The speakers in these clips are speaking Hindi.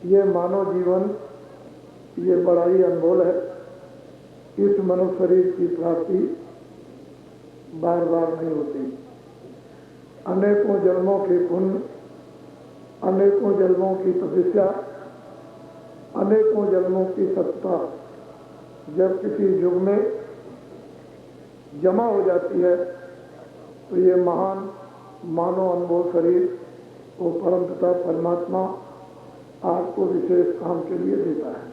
ये मानव जीवन ये बड़ा ही अनमोल है। इस मनुष्य शरीर की प्राप्ति बार बार नहीं होती। अनेकों जन्मों के पुण्य, अनेकों जन्मों की तपस्या, अनेकों जन्मों की सत्ता जब किसी युग में जमा हो जाती है तो ये महान मानव अनमोल शरीर वो परम पिता परमात्मा आपको विशेष काम के लिए देता है।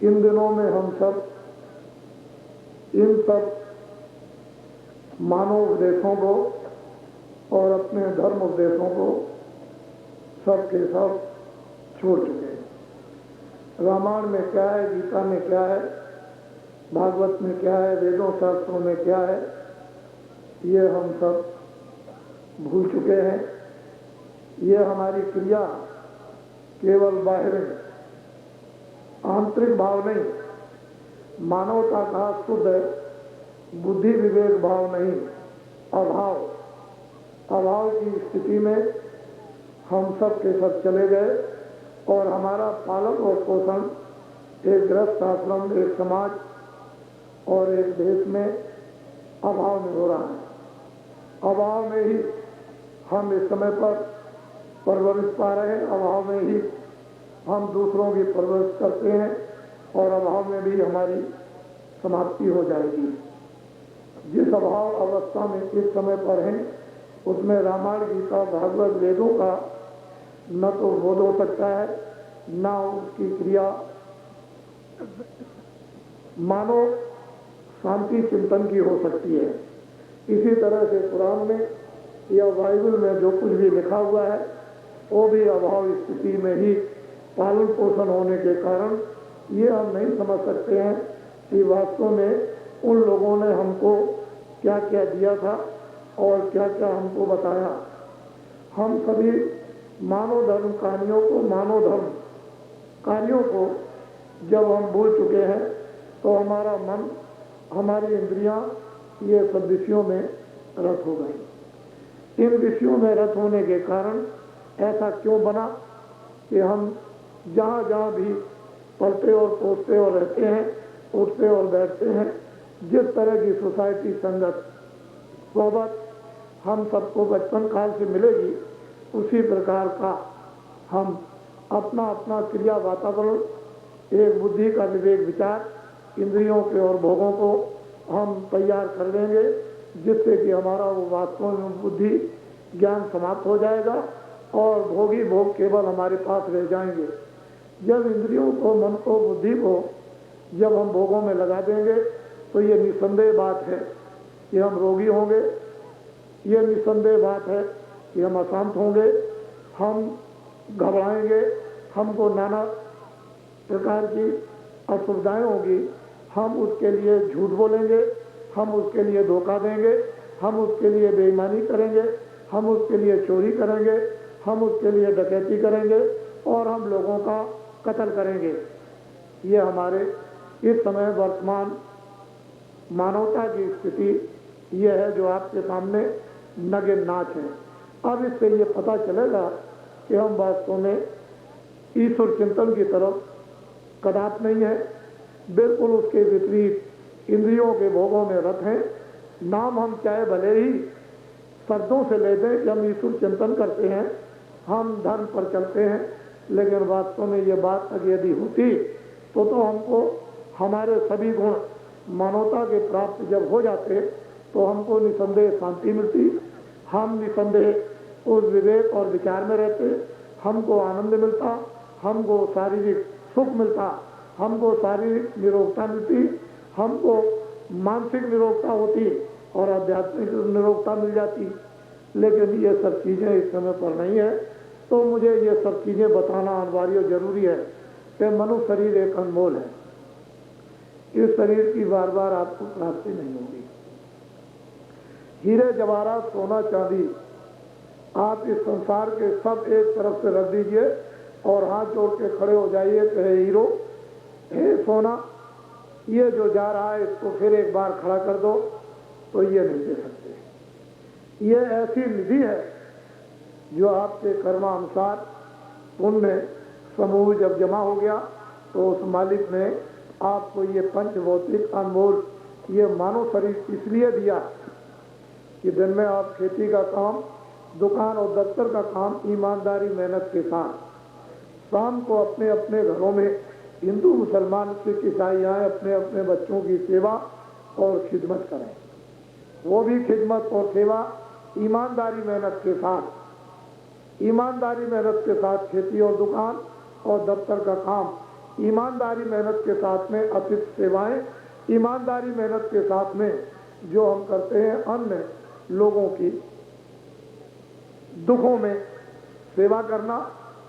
इन दिनों में हम सब इन सब मानव उपदेशों को और अपने धर्म उपदेशों को सब के सब छोड़ चुके हैं। रामायण में क्या है, गीता में क्या है, भागवत में क्या है, वेदों शास्त्रों में क्या है, ये हम सब भूल चुके हैं। ये हमारी क्रिया केवल बाहरी आंतरिक भाव नहीं, मानवता का शुद्ध बुद्धि विवेक भाव नहीं, अभाव की स्थिति में हम सब के सब चले गए और हमारा पालन और पोषण एक गृहस्थ आश्रम, एक समाज और एक देश में अभाव में हो रहा है। अभाव में ही हम इस समय पर परवरिश पा रहे हैं, अभाव में ही हम दूसरों की परवरिश करते हैं और अभाव में भी हमारी समाप्ति हो जाएगी। जिस अभाव अवस्था में इस समय पर हैं उसमें रामायण, गीता, भागवत, वेदों का न तो बोध हो सकता है, न उसकी क्रिया मानो शांति चिंतन की हो सकती है। इसी तरह से कुरान में या बाइबल में जो कुछ भी लिखा हुआ है वो भी अभाव स्थिति में ही पालन पोषण होने के कारण ये हम नहीं समझ सकते हैं कि वास्तव में उन लोगों ने हमको क्या क्या दिया था और क्या क्या हमको बताया। हम सभी मानव धर्म कहानियों को, मानव धर्म कार्यों को जब हम भूल चुके हैं तो हमारा मन, हमारी इंद्रियां ये सब विषयों में रत हो गई। इन विषयों में रत होने के कारण ऐसा क्यों बना कि हम जहाँ जहाँ भी पलते और पोसते और रहते हैं, उठते और बैठते हैं, जिस तरह की सोसाइटी संगत सोबत हम सबको बचपन काल से मिलेगी, उसी प्रकार का हम अपना अपना क्रिया वातावरण, एक बुद्धि का विवेक विचार, इंद्रियों के और भोगों को हम तैयार कर लेंगे, जिससे कि हमारा वो वास्तव में बुद्धि ज्ञान समाप्त हो जाएगा और भोगी भोग केवल हमारे पास रह जाएंगे। जब इंद्रियों को, मन को, बुद्धि को जब हम भोगों में लगा देंगे तो ये निसंदेह बात है कि हम रोगी होंगे, ये निसंदेह बात है कि हम अशांत होंगे, हम घबराएंगे, हमको नाना प्रकार की असुविधाएं होगी, हम उसके लिए झूठ बोलेंगे, हम उसके लिए धोखा देंगे, हम उसके लिए बेईमानी करेंगे, हम उसके लिए चोरी करेंगे, हम उसके लिए डकैती करेंगे और हम लोगों का कत्ल करेंगे। ये हमारे इस समय वर्तमान मानवता की स्थिति ये है जो आपके सामने नगे नाच है। अब इससे ये पता चलेगा कि हम वास्तव में ईश्वर चिंतन की तरफ कदाप नहीं है, बिल्कुल उसके विपरीत इंद्रियों के भोगों में रत हैं। नाम हम चाहे भले ही शब्दों से ले दें कि हम ईश्वर चिंतन करते हैं, हम धर्म पर चलते हैं, लेकिन वास्तव में ये बात अगर यदि होती तो हमको हमारे सभी गुण मानवता के प्राप्त जब हो जाते तो हमको निसंदेह शांति मिलती, हम निसंदेह उस विवेक और विचार में रहते, हमको आनंद मिलता, हमको शारीरिक सुख मिलता, हमको शारीरिक निरोगता मिलती, हमको मानसिक निरोगता होती और आध्यात्मिक निरोगता मिल जाती। लेकिन ये सब चीज़ें इस समय पर नहीं है, तो मुझे ये सब चीज़ें बताना अनिवार्य जरूरी है कि मनुष्य शरीर एक अनमोल है। इस शरीर की बार बार आपको प्राप्ति नहीं होगी। हीरे जवाहरात, सोना चांदी आप इस संसार के सब एक तरफ से रख दीजिए और हाथ जोड़ के खड़े हो जाइए कि हे हीरो, हे सोना, ये जो जा रहा है इसको फिर एक बार खड़ा कर दो, तो ये नहीं दे सकते। ये ऐसी निधि है जो आपके कर्मानुसार पुण्य समूह जब जमा हो गया तो उस मालिक ने आपको ये पंच भौतिक अनमोल ये मानव शरीर इसलिए दिया कि दिन में आप खेती का काम, दुकान और दफ्तर का काम ईमानदारी मेहनत के साथ, शाम को अपने अपने घरों में हिंदू मुसलमान सिख ईसाई आए अपने अपने बच्चों की सेवा और खिदमत करें। वो भी खिदमत और सेवा ईमानदारी मेहनत के साथ, ईमानदारी मेहनत के साथ खेती और दुकान और दफ्तर का काम, ईमानदारी मेहनत के साथ में अतिथि सेवाएं, ईमानदारी मेहनत के साथ में जो हम करते हैं अन्य लोगों की दुखों में सेवा करना।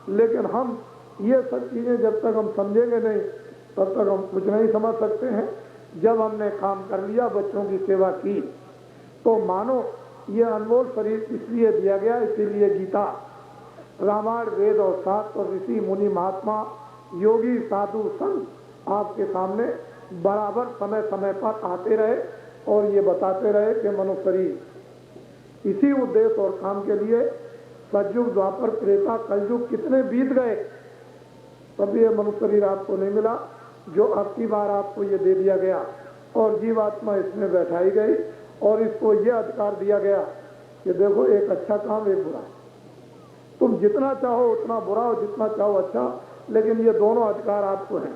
लेकिन हम ये सब चीज़ें जब तक हम समझेंगे नहीं तब तक हम कुछ नहीं समझ सकते हैं। जब हमने काम कर लिया, बच्चों की सेवा की, तो मानो ये अनमोल शरीर इसलिए दिया गया, इसीलिए गीता, रामायण, वेद और शास्त्र और ऋषि मुनि महात्मा योगी साधु संत आपके सामने बराबर समय समय पर आते रहे और ये बताते रहे कि मनुष्य शरीर इसी उद्देश्य और काम के लिए सतयुग, द्वापर, त्रेता, कलयुग कितने बीत गए, तब ये मनुष्य शरीर आपको नहीं मिला जो अब की बार आपको ये दे दिया गया और जीवात्मा इसमें बैठाई गई और इसको ये अधिकार दिया गया कि देखो एक अच्छा काम, एक बुरा, तुम जितना चाहो उतना बुरा और जितना चाहो अच्छा, लेकिन ये दोनों अधिकार आपको हैं।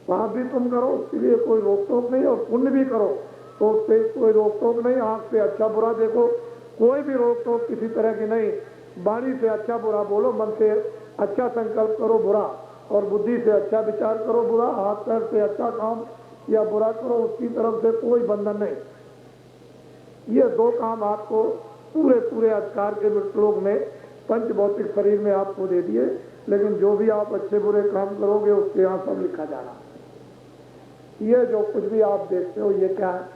पाप भी तुम करो उसके लिए कोई रोक टोक नहीं, और पुण्य भी करो तो उससे कोई रोक टोक नहीं। आँख से अच्छा बुरा देखो, कोई भी रोक टोक किसी तरह की नहीं। वाणी से अच्छा बुरा बोलो, मन से अच्छा संकल्प करो बुरा, और बुद्धि से अच्छा विचार करो बुरा, हाथ पैर से अच्छा काम या बुरा करो, उसकी तरफ से कोई बंधन नहीं। ये दो काम आपको पूरे पूरे अधिकार के श्लोक में पंच भौतिक शरीर में आपको दे दिए। लेकिन जो भी आप अच्छे बुरे काम करोगे उसके यहाँ सब लिखा जाना। ये जो कुछ भी आप देखते हो ये क्या है?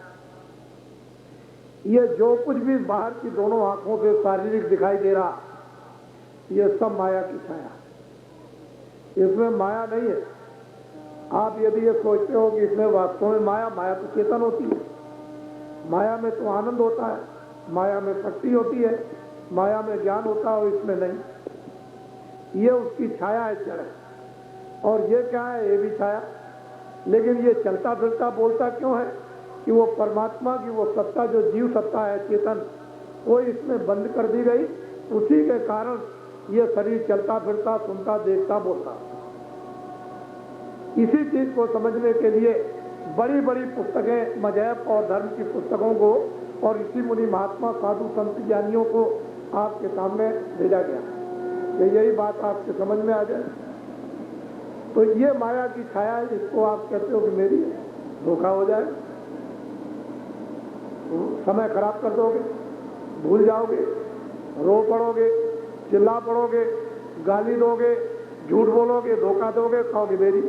ये जो कुछ भी बाहर की दोनों आंखों से शारीरिक दिखाई दे रहा, ये सब माया की छाया, इसमें माया नहीं है। आप यदि ये सोचते हो कि इसमें वास्तव में माया, माया तो चेतन होती है, माया में तो आनंद होता है, माया में शक्ति होती है, माया में ज्ञान होता है, और इसमें नहीं। ये उसकी छाया है, जड़ है। और ये क्या है? ये भी छाया। लेकिन ये चलता फिरता बोलता क्यों है? कि वो परमात्मा की वो सत्ता, जो जीव सत्ता है, चेतन, वो इसमें बंद कर दी गई। उसी के कारण ये शरीर चलता फिरता, सुनता, देखता, बोलता। इसी चीज को समझने के लिए बड़ी बड़ी पुस्तकें, मजहब और धर्म की पुस्तकों को और ऋषि मुनि महात्मा साधु संत ज्ञानियों को आपके सामने भेजा गया कि यही बात आपके समझ में आ जाए। तो ये माया की छाया है, जिसको आप कहते हो कि मेरी धोखा हो जाए, समय खराब कर दोगे, भूल जाओगे, रो पड़ोगे, चिल्ला पड़ोगे, गाली दोगे, झूठ बोलोगे, धोखा दोगे, कहोगे मेरी।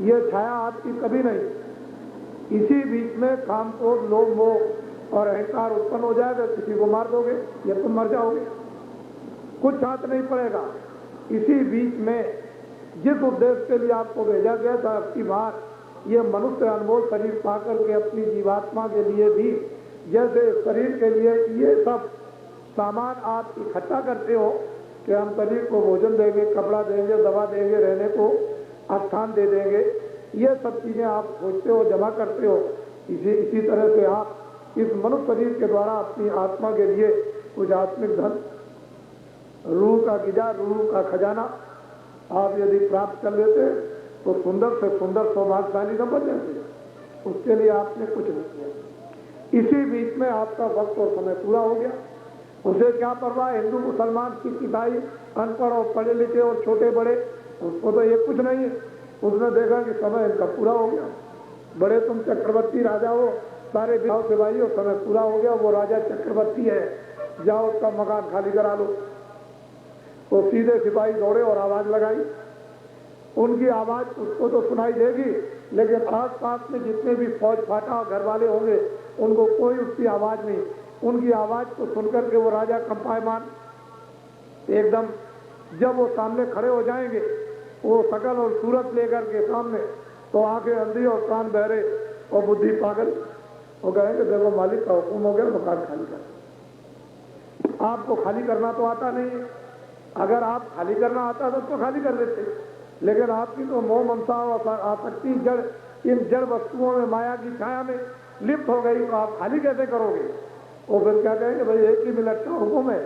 ये छाया आपकी कभी नहीं। इसी बीच में काम, क्रोध, लोभ, मोह और अहंकार उत्पन्न हो जाएगा, किसी को मार दोगे या तुम मर जाओगे, कुछ हाथ नहीं पड़ेगा। इसी बीच में जिस उद्देश्य के लिए आपको भेजा गया था, आपकी बात ये मनुष्य अनमोल शरीर पाकर के अपनी जीवात्मा के लिए भी, जैसे शरीर के लिए ये सब सामान आप इकट्ठा करते हो कि हम शरीर को भोजन देंगे, कपड़ा देंगे, दवा देंगे, रहने को स्थान दे देंगे, ये सब चीजें आप सोचते हो, जमा करते हो। इसी तरह से आप इस मनुष्य शरीर के द्वारा अपनी आत्मा के लिए कुछ आत्मिक धन, रूह का गिजा, रूह का खजाना आप यदि प्राप्त कर लेते तो सुंदर से सुंदर सौभाग्यशाली न बन जाते। उसके लिए आपने कुछ नहीं किया। इसी बीच में आपका वक्त और समय पूरा हो गया। उसे क्या परवाह, हिंदू मुसलमान सिख ईसाई, अनपढ़ और पढ़े लिखे और छोटे बड़े, उसको तो ये कुछ नहीं है। उसने देखा कि समय इनका पूरा हो गया, बड़े तुम चक्रवर्ती राजा हो, सारे बिहाव से भाई हो, समय पूरा हो गया, वो राजा चक्रवर्ती है, जाओ उसका मकान खाली करा लो। तो सीधे सिपाही दौड़े और आवाज लगाई। उनकी आवाज उसको तो सुनाई देगी, लेकिन आस पास में जितने भी फौज फाटा घर वाले होंगे उनको कोई उसकी आवाज नहीं। उनकी आवाज को सुनकर के वो राजा कंपायमान एकदम, जब वो सामने खड़े हो जाएंगे, वो शकल और सूरत लेकर के सामने, तो आंखें अंधी और कान बहरे और बुद्धि पागल, वो कहेंगे देखो मालिक का हुक्म हो गया, मकान खाली कर। आपको खाली करना तो आता नहीं है, अगर आप खाली करना आता तो खाली कर देते, लेकिन आपकी तो मोह ममता और आसक्ति जड़ इन जड़ वस्तुओं में माया की छाया में लिप्त हो गई, तो आप खाली कैसे करोगे? वो फिर क्या कहेंगे, भाई 1 ही मिनट का हुक्म है,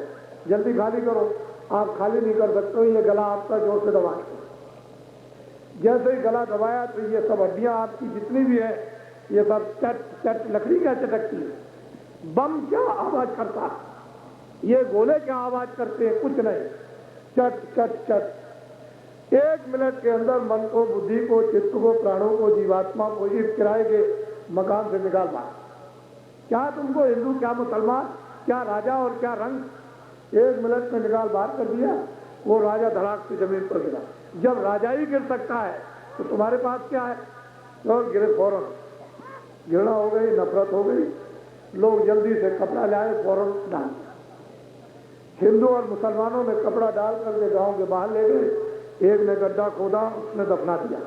जल्दी खाली करो। आप खाली नहीं कर सकते हो, ये गला आपका जोर से दबा के। जैसे ही गला दबाया तो ये सब हड्डियां आपकी जितनी भी है ये सब चट चट, लकड़ी क्या चटकती है, बम क्या आवाज करता है, ये गोले क्या आवाज करते हैं, कुछ नहीं, चट चट चट। 1 मिनट के अंदर मन को, बुद्धि को, चित्त को, प्राणों को, जीवात्मा को इस किराए के मकान से निकाल मार। क्या तुमको हिंदू, क्या मुसलमान, क्या राजा और क्या रंग, 1 मिनट में निकाल बाहर कर दिया। वो राजा धड़ाक से जमीन पर गिरा। जब राजा ही गिर सकता है तो तुम्हारे पास क्या है? लोग गिरे, फौरन घृणा हो गई, नफरत हो गई, लोग जल्दी से कपड़ा लाए, फौरन डाल। हिंदू और मुसलमानों ने कपड़ा डाल करके गांव के बाहर ले गए। एक ने गड्ढा खोदा, उसने दफना दिया,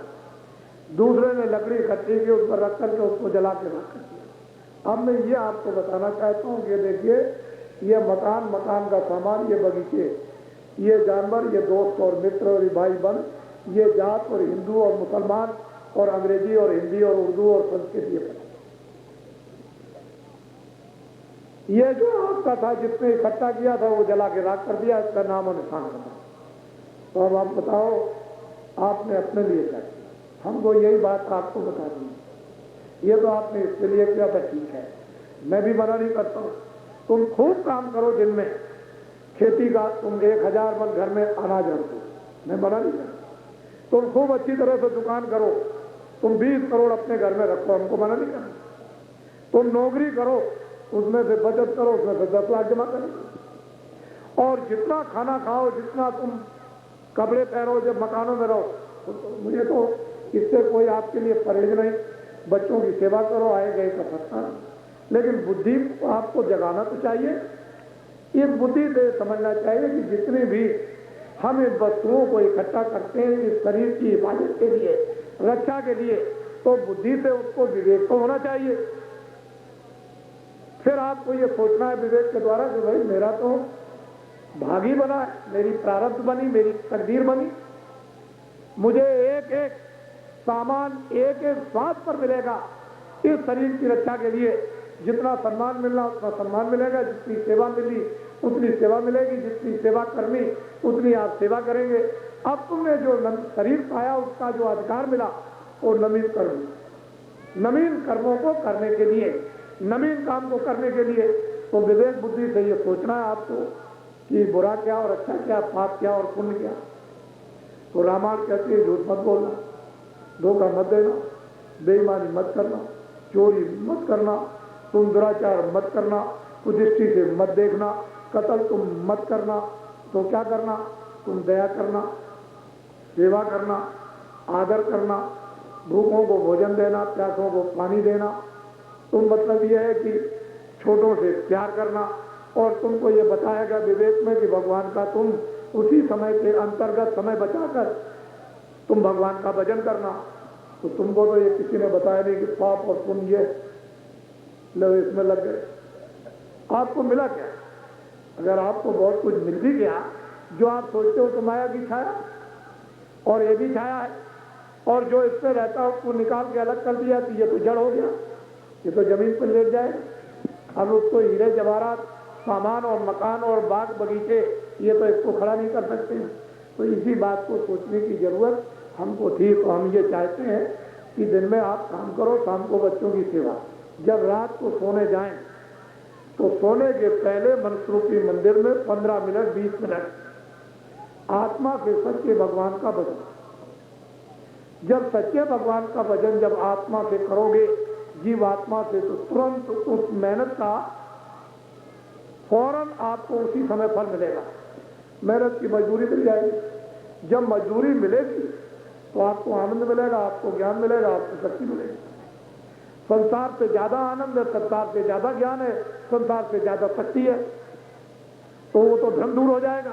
दूसरे ने लकड़ी इकट्ठी की, उस पर रख करके उसको जला के रख कर दिया। अब मैं ये आपको बताना चाहता हूँ कि देखिए, ये मकान, मकान का सामान, ये बगीचे, ये जानवर, ये दोस्त और मित्र और भाई बहन, ये जात और हिंदू और मुसलमान और अंग्रेजी और हिंदी और उर्दू और संस्कृत, ये जो आपका था, जिसने इकट्ठा किया था, वो जला के राख कर दिया, इसका नाम और निशान कर दिया। तो अब आप बताओ, आपने अपने लिए क्या किया? हमको यही बात आपको बता दी। ये तो आपने इसके लिए किया था, ठीक है, मैं भी मना नहीं करता हूँ। तुम खूब काम करो दिन में, खेती का, तुम 1000 मन घर में अनाज रखो, मैं मना नहीं करता। तुम खूब अच्छी तरह से दुकान करो, तुम 20 करोड़ अपने घर में रखो, हमको मना नहीं करना। तुम नौकरी करो, उसमें से बचत करो, उसमें से 10 लाख जमा करो, और जितना खाना खाओ, जितना तुम कपड़े पहनो, जब मकानों में रहो, तो मुझे तो इससे कोई आपके लिए परहेज नहीं। बच्चों की सेवा करो, आए गए का पता, लेकिन बुद्धि को आपको जगाना तो चाहिए। इस बुद्धि से समझना चाहिए कि जितनी भी हम इन वस्तुओं को इकट्ठा करते हैं इस शरीर की हिफाजत के लिए, रक्षा के लिए, तो बुद्धि से उसको विवेक तो होना चाहिए। फिर आपको ये सोचना है विवेक के द्वारा कि भाई मेरा तो भागी बना है, मेरी प्रारब्ध बनी, मेरी तकदीर बनी, मुझे एक एक सामान, एक एक स्वाद पर मिलेगा। इस शरीर की रक्षा के लिए जितना सम्मान मिलना उतना सम्मान मिलेगा, जितनी सेवा मिली उतनी सेवा मिलेगी, जितनी सेवा करनी उतनी आप सेवा करेंगे। अब तुमने जो शरीर पाया, उसका जो अधिकार मिला, वो नवीन कर्म, नवीन कर्मों को करने के लिए, नवीन काम को करने के लिए, तो विवेक बुद्धि से ये सोचना है आपको कि बुरा क्या और अच्छा क्या, पाप क्या और पुण्य क्या। तो रामायण कहती है, झूठ मत बोलना, धोखा मत देना, बेईमानी मत करना, चोरी मत करना, तुम दुराचार मत करना, कुदृष्टि से मत देखना, कत्ल तुम मत करना। तो क्या करना? तुम दया करना, सेवा करना, आदर करना, भूखों को भोजन देना, प्यासों को पानी देना। तुम मतलब यह है कि छोटों से प्यार करना, और तुमको ये बताएगा विवेक में कि भगवान का तुम उसी समय के अंतर्गत समय बचाकर तुम भगवान का भजन करना। तो तुमको तो ये किसी ने बताया नहीं कि पाप और पुण्य लो इसमें लग गए। आपको मिला क्या? अगर आपको बहुत कुछ मिल भी गया, जो आप सोचते हो तो माया की छाया, और ये भी छाया है, और जो इसमें रहता है उसको निकाल के अलग कर दिया तो ये तो जड़ हो गया, ये तो जमीन पर लेट जाए। अब उसको हीरे जवाहरात, सामान और मकान और बाग बगीचे, ये तो इसको खड़ा नहीं कर सकते। तो इसी बात को सोचने की जरूरत हमको थी। तो हम ये चाहते हैं कि दिन में आप काम करो, शाम को बच्चों की सेवा। जब रात को सोने जाएं तो सोने के पहले मनस्वरूपी मंदिर में 15 मिनट 20 मिनट आत्मा के सच्चे भगवान का भजन। जब सच्चे भगवान का भजन जब आत्मा से करोगे, जीव आत्मा से, तो तुरंत उस मेहनत का फौरन आपको उसी समय फल मिलेगा। मेहनत की मजदूरी मिल जाएगी। जब मजदूरी मिलेगी तो आपको आनंद मिलेगा, आपको ज्ञान मिलेगा, आपको शक्ति मिलेगी। संसार से ज्यादा आनंद है, संसार से ज्यादा ज्ञान है, संसार से ज्यादा शक्ति है। तो वो तो भ्रम दूर हो जाएगा,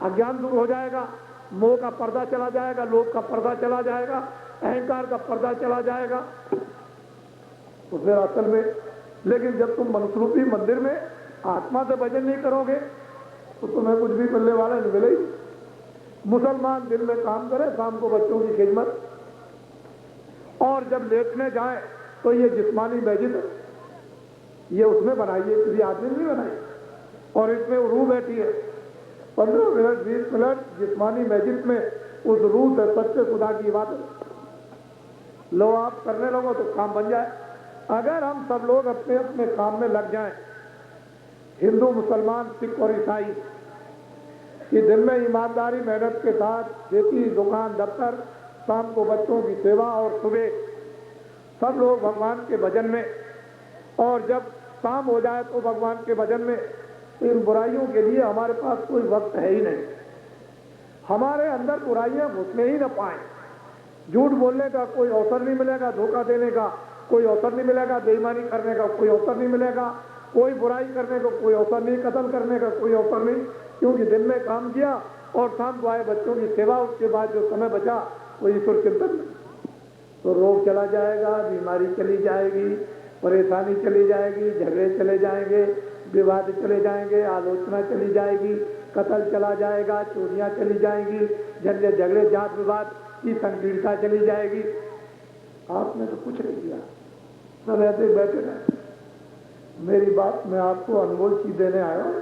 अज्ञान दूर हो जाएगा, मोह का पर्दा चला जाएगा, लोभ का पर्दा चला जाएगा, अहंकार का पर्दा चला जाएगा। तो फिर असल में, लेकिन जब तुम मनस्वरूपी मंदिर में आत्मा से भजन नहीं करोगे, तो तुम्हें कुछ भी मिलने वाला नहीं मिलेगी। मुसलमान दिन में काम करे, शाम को बच्चों की खिदमत, और जब लेटने जाए तो ये जिस्मानी मैजिक ये उसमें बनाइए, किसी आदमी नहीं बनाई, और इसमें रूह बैठी है 15 मिनट 20 मिनट जिस्मानी मैजिक में उस रूह से सच्चे खुदा की इबादत लो, आप करने लगो तो काम बन जाए। अगर हम सब लोग अपने अपने काम में लग जाएं, हिंदू मुसलमान सिख और ईसाई, कि दिन में ईमानदारी मेहनत के साथ खेती दुकान दफ्तर, शाम को बच्चों की सेवा और सुबह सब लोग भगवान के भजन में, और जब शाम हो जाए तो भगवान के भजन में, इन बुराइयों के लिए हमारे पास कोई वक्त है ही नहीं। हमारे अंदर बुराइयां घुसने ही न पाए, झूठ बोलने का कोई अवसर नहीं मिलेगा, धोखा देने का कोई अवसर नहीं मिलेगा, बेईमानी करने का कोई अवसर नहीं मिलेगा, कोई बुराई करने का कोई अवसर नहीं, कत्ल करने का कोई अवसर नहीं, क्योंकि दिन में काम किया और शाम को आए बच्चों की सेवा, उसके बाद जो समय बचा वो ईश्वर चिंतन में। तो रोग चला जाएगा, बीमारी चली जाएगी, परेशानी चली जाएगी, झगड़े चले जाएंगे, विवाद चले जाएंगे, आलोचना चली जाएगी, कत्ल चला जाएगा, चोरियां चली जाएंगी, झगड़े जात विवाद की संकीर्णता चली जाएगी। आपने तो कुछ नहीं किया, सब ऐसे बैठे रहे। मेरी बात मैं आपको अनमोल चीज देने आया हूं,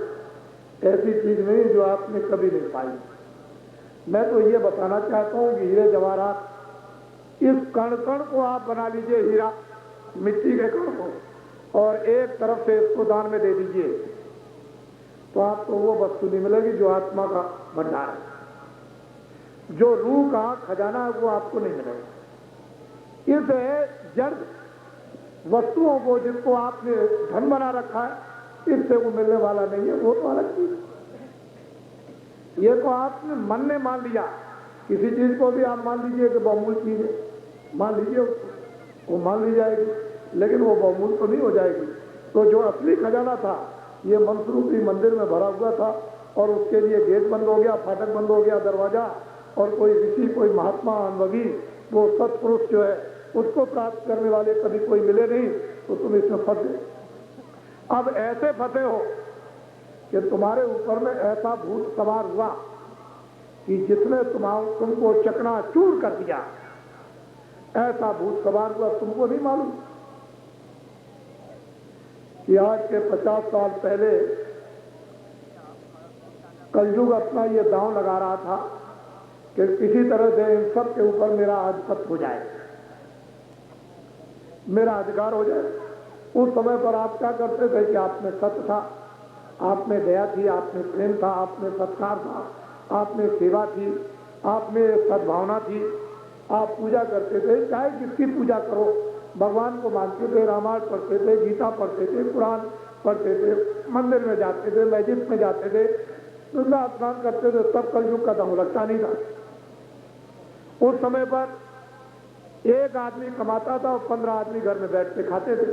ऐसी चीज नहीं जो आपने कभी नहीं पाई। मैं तो ये बताना चाहता हूं कि हीरे जवाहरात, इस कण कण को आप बना लीजिए हीरा, मिट्टी के कण को, और एक तरफ से इसको दान में दे दीजिए, तो आपको वो वस्तु नहीं मिलेगी जो आत्मा का भंडार है, जो रूह का खजाना है, वो आपको नहीं मिलेगा। इस जड़ वस्तुओं को जिनको आपने धन बना रखा है, इससे वो मिलने वाला नहीं है, वो तो अलग चीज है। ये तो आपने मन ने मान लिया, किसी चीज को भी आप मान लीजिए कि बहुमूल चीज है, मान लीजिए उसको, वो मान ली जाएगी, लेकिन वो बहुमूल तो नहीं हो जाएगी। तो जो असली खजाना था, ये मंसूरूपी मंदिर में भरा हुआ था, और उसके लिए गेट बंद हो गया, फाटक बंद हो गया, दरवाजा, और कोई ऋषि कोई महात्मा अनुभवी वो सत्पुरुष जो है उसको प्राप्त करने वाले कभी कोई मिले नहीं, तो तुम इसमें फंसे। अब ऐसे फंसे हो कि तुम्हारे ऊपर में ऐसा भूत सवार हुआ कि जिसने तुमको चकनाचूर कर दिया, ऐसा भूत सवार हुआ, तुमको नहीं मालूम कि आज के 50 साल पहले कलयुग अपना ये दांव लगा रहा था कि किसी तरह से इन सब के ऊपर मेरा आधिपत्य हो जाए, मेरा अधिकार हो जाए। उस समय पर आप क्या करते थे कि आप में सत्य था, आप में दया थी, आप में प्रेम था, आप में सत्कार था, आप में सेवा थी, आप में सद्भावना थी, आप पूजा करते थे, चाहे किसकी पूजा करो, भगवान को मानते थे, रामायण पढ़ते थे, गीता पढ़ते थे, कुरान पढ़ते थे, मंदिर में जाते थे, मस्जिद में जाते थे, गंगा स्नान करते थे, तब कलयुग का दांव लगता नहीं था। उस समय पर एक आदमी कमाता था और 15 आदमी घर में बैठ के खाते थे।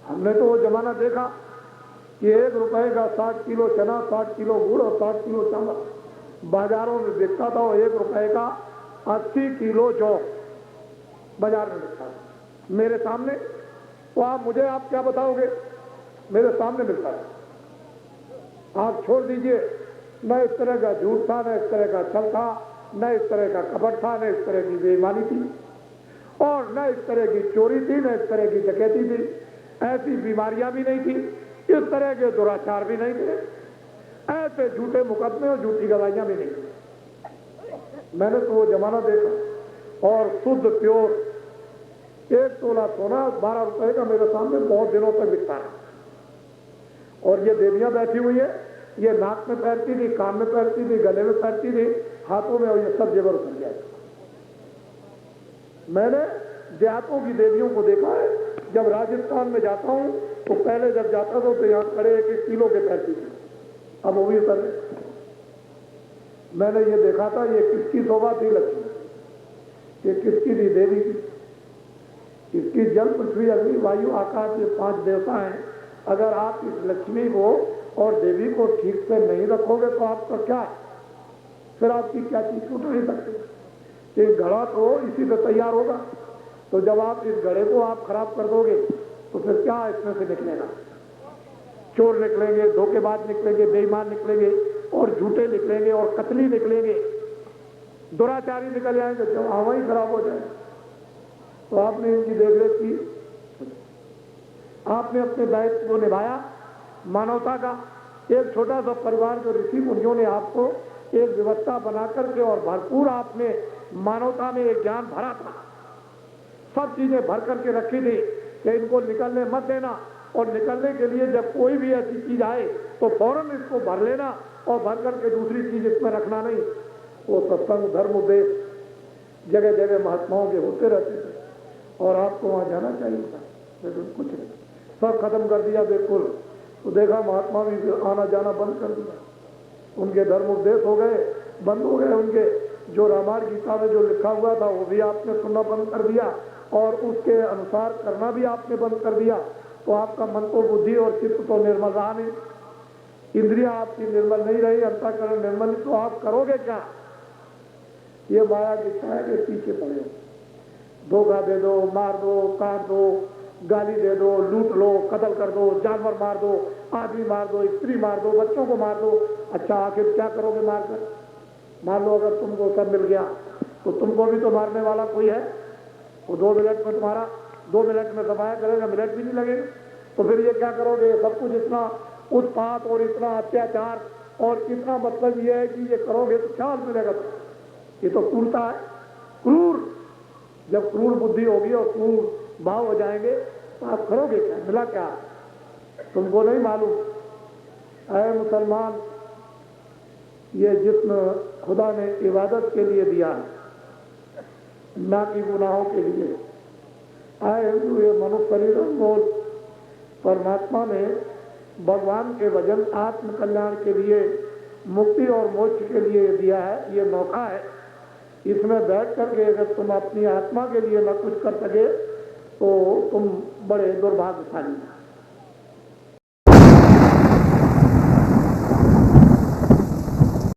हमने तो वो जमाना देखा कि 1 रुपए का 60 किलो चना, 60 किलो गुड़ और 60 किलो चावल बाजारों में बिकता था, और 1 रुपए का 80 किलो जौ बाजार में बिकता था मेरे सामने। तो आप क्या बताओगे, मेरे सामने मिलता था। आप छोड़ दीजिए, न इस तरह का झूठ था, न इस तरह का छल था, न इस तरह का कपट था, न इस तरह की बेईमानी थी, और न इस तरह की चोरी थी, न इस तरह की डकैती थी, ऐसी बीमारियां भी नहीं थी, इस तरह के दुराचार भी नहीं थे, ऐसे झूठे मुकदमे और झूठी गवाहियां भी नहीं थी। मैंने तो वो जमाना देखा, और शुद्ध प्योर 1 तोला सोना 12 रुपए का मेरे सामने बहुत दिनों तक बिकता है। और ये देवियां बैठी हुई है, ये नाक में पहनती थी, कान में पहनती थी, गले में पहनती थी, हाथों में, और ये सब जेवर उतर गया। मैंने देहातों की देवियों को देखा है। जब राजस्थान में जाता हूं तो पहले जब जाता था तो यहाँ खड़े 1-1 किलो के पहनती थी, अब वो भी उतर गए। मैंने ये देखा था, ये किसकी शोभा थी लक्ष्मी, ये किसकी थी देवी की। इसकी जल पृथ्वी अग्नि वायु आकाश, ये 5 देवता हैं। अगर आप इस लक्ष्मी को और देवी को ठीक से नहीं रखोगे तो आपका क्या, फिर आपकी क्या चीज छूट नहीं सकती। एक घड़ा तो इसी से तैयार होगा, तो जब आप इस घड़े को आप खराब कर दोगे तो फिर क्या इसमें से निकलेगा। चोर निकलेंगे, धोखेबाज निकलेंगे, बेईमान निकलेंगे और झूठे निकलेंगे और कतली निकलेंगे, दुराचारी निकल जाएंगे, जब हवा ही खराब हो जाए। तो आपने इनकी देखरेख की, आपने अपने दायित्व को निभाया मानवता का। एक छोटा सा परिवार जो ऋषि मुनियों ने आपको एक व्यवस्था बना करके और भरपूर आपने मानवता में एक ज्ञान भरा था, सब चीजें भर करके रखी थी कि इनको निकलने मत देना, और निकलने के लिए जब कोई भी ऐसी चीज आए तो फौरन इसको भर लेना और भर करके दूसरी चीज इसमें रखना नहीं। वो सत्संग, धर्म, उपदेश जगह जगह महात्माओं के होते रहते थे और आपको वहां जाना चाहिए था, लेकिन कुछ नहीं, सब खत्म कर दिया बिल्कुल। तो देखा महात्मा भी आना जाना बंद कर दिया, उनके धर्म उपदेश हो गए, बंद हो गए, उनके जो रामायण गीता में जो लिखा हुआ था वो भी आपने सुनना बंद कर दिया और उसके अनुसार करना भी आपने बंद कर दिया। तो आपका मन तो, बुद्धि और चित्त तो निर्मल रहा नहीं, इंद्रियां आपकी निर्मल नहीं रही, अंतःकरण निर्मल, तो आप करोगे क्या? ये माया की छाया के पीछे पड़े हो, धोखा दे दो, मार दो, काट दो, गाली दे दो, लूट लो, कत्ल कर दो, जानवर मार दो, आदमी मार दो, स्त्री मार दो, बच्चों को मार दो। अच्छा आखिर क्या करोगे मारकर? मान लो अगर तुमको सब मिल गया तो तुमको भी तो मारने वाला कोई है, वो 2 मिनट में तुम्हारा 2 मिनट में दबाया करेगा, मिनट भी नहीं लगेगा। तो फिर ये क्या करोगे? सब कुछ इतना उत्पात और इतना अत्याचार और इतना मतलब ये है कि ये करोगे तो क्या मिलेगा? ये तो क्रूरता है, क्रूर। जब क्रूर बुद्धि होगी और क्रूर भाव हो जाएंगे तो आप करोगे क्या? मिला क्या? तुमको नहीं मालूम। ऐ मुसलमान, ये जिस्म खुदा ने इबादत के लिए दिया है, ना कि गुनाहों के लिए। आए हिंदू, ये मनुष्य शरीर अनमोल परमात्मा ने भगवान के वजन आत्म कल्याण के लिए, मुक्ति और मोक्ष के लिए दिया है। ये मौका है, इसमें बैठ करके अगर तुम अपनी आत्मा के लिए न कुछ कर सके तो तुम बड़े दुर्भाग्यशाली हो।